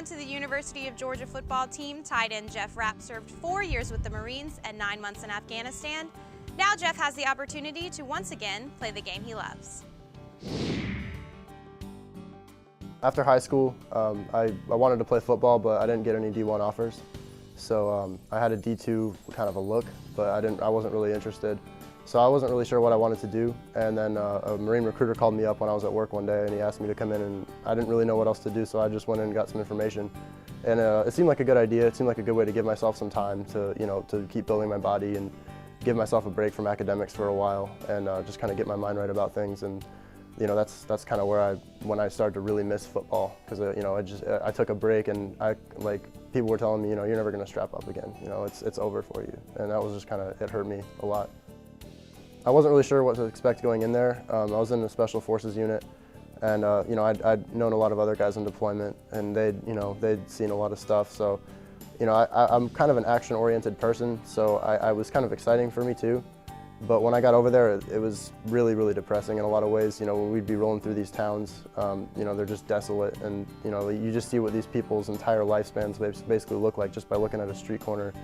on to the University of Georgia football team, tight end Geoff Rapp served 4 years with the Marines and 9 months in Afghanistan. Now Geoff has the opportunity to once again play the game he loves. After high school, I wanted to play football, but I didn't get any D1 offers. So I had a D2 kind of a look, but I wasn't really interested. So I wasn't really sure what I wanted to do. And then a Marine recruiter called me up when I was at work one day, and he asked me to come in, and I didn't really know what else to do, so I just went in and got some information. And it seemed like a good idea. It seemed like a good way to give myself some time to, to keep building my body and give myself a break from academics for a while, and just kind of get my mind right about things. And that's kind of where when I started to really miss football, because I took a break, and people were telling me, you're never going to strap up again. It's over for you, and that was just kind of, it hurt me a lot. I wasn't really sure what to expect going in there. I was in the Special Forces unit, and I'd known a lot of other guys in deployment, and they'd seen a lot of stuff. So, I'm kind of an action-oriented person, so I was kind of exciting for me too. But when I got over there, it was really, really depressing in a lot of ways. When we'd be rolling through these towns, they're just desolate, and you just see what these people's entire lifespans basically look like just by looking at a street corner.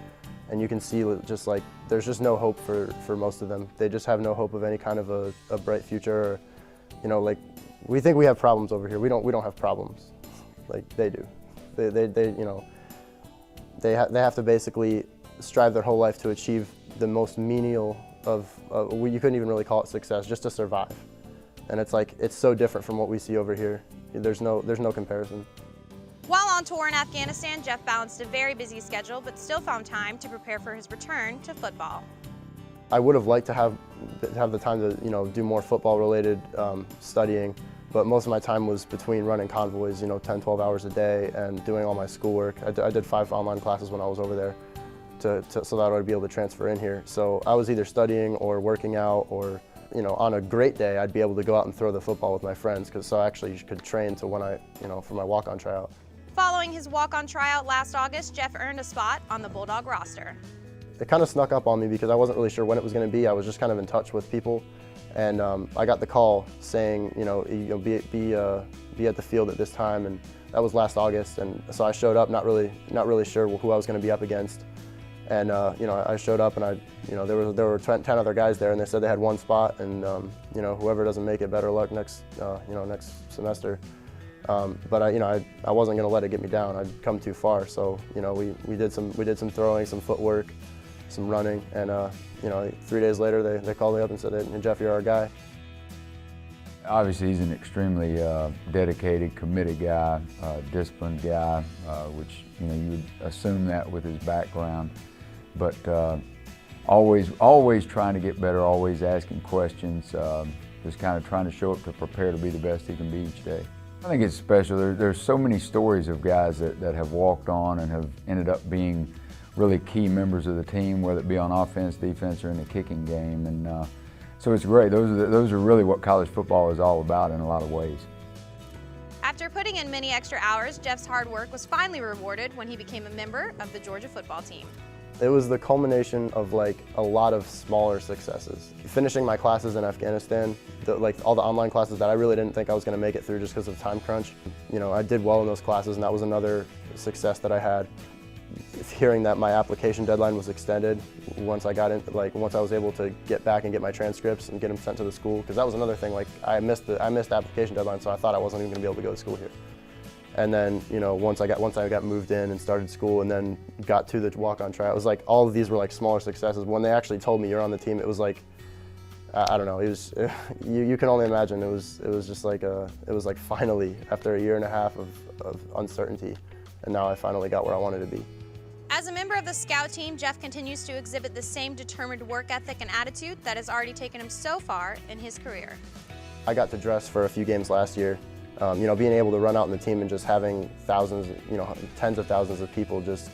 And you can see just like there's just no hope for most of them. They just have no hope of any kind of a bright future. Or, we think we have problems over here. We don't have problems, like they do. They have to basically strive their whole life to achieve the most menial of you couldn't even really call it success, just to survive. And it's so different from what we see over here. There's no comparison. While on tour in Afghanistan, Geoff balanced a very busy schedule, but still found time to prepare for his return to football. I would have liked to have the time to do more football-related studying, but most of my time was between running convoys, 10, 12 hours a day, and doing all my schoolwork. I did 5 online classes when I was over there, so that I would be able to transfer in here. So I was either studying or working out, or on a great day, I'd be able to go out and throw the football with my friends, so I actually could train to when for my walk-on tryout. Following his walk-on tryout last August, Geoff earned a spot on the Bulldog roster. It kind of snuck up on me because I wasn't really sure when it was going to be. I was just kind of in touch with people, and I got the call saying, be at the field at this time, and that was last August. And so I showed up, not really sure who I was going to be up against, and I showed up, and there were 10 other guys there, and they said they had 1 spot, and whoever doesn't make it, better luck next semester. But I wasn't going to let it get me down. I'd come too far, so we did some throwing, some footwork, some running, and 3 days later they called me up and said, "Hey, Geoff, you're our guy." Obviously, he's an extremely dedicated, committed guy, disciplined guy, which you would assume that with his background, but always trying to get better, always asking questions, just kind of trying to show up to prepare to be the best he can be each day. I think it's special. There's so many stories of guys that have walked on and have ended up being really key members of the team, whether it be on offense, defense, or in the kicking game. And so it's great. Those are really what college football is all about in a lot of ways. After putting in many extra hours, Geoff's hard work was finally rewarded when he became a member of the Georgia football team. It was the culmination of a lot of smaller successes. Finishing my classes in Afghanistan, all the online classes that I really didn't think I was going to make it through just because of time crunch. I did well in those classes, and that was another success that I had. Hearing that my application deadline was extended once I got in, once I was able to get back and get my transcripts and get them sent to the school, because that was another thing. I missed the application deadline, so I thought I wasn't even going to be able to go to school here. And then, once I got moved in and started school and then got to the walk-on tryout, it was all of these were smaller successes. When they actually told me you're on the team, it was I don't know. It was you can only imagine. It was just it was finally, after a year and a half of uncertainty, and now I finally got where I wanted to be. As a member of the scout team, Geoff continues to exhibit the same determined work ethic and attitude that has already taken him so far in his career. I got to dress for a few games last year. Being able to run out in the team and just having thousands, tens of thousands of people just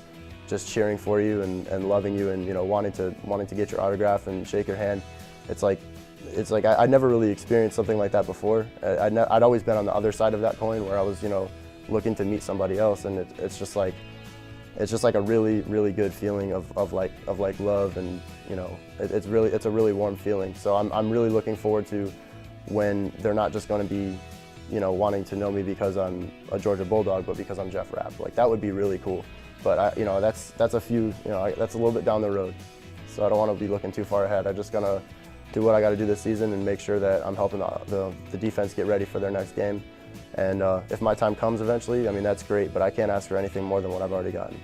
cheering for you and loving you and wanting to get your autograph and shake your hand. It's like I'd never really experienced something like that before. I'd always been on the other side of that coin, where I was looking to meet somebody else, and it's just a really good feeling of love, and it's a really warm feeling. So I'm really looking forward to when they're not just going to be you know, wanting to know me because I'm a Georgia Bulldog, but because I'm Geoff Rapp. Like, that would be really cool. But you know, that's a few, you know, that's a little bit down the road. So I don't want to be looking too far ahead. I'm just gonna do what I got to do this season and make sure that I'm helping the defense get ready for their next game. And if my time comes eventually, I mean, that's great, but I can't ask for anything more than what I've already gotten.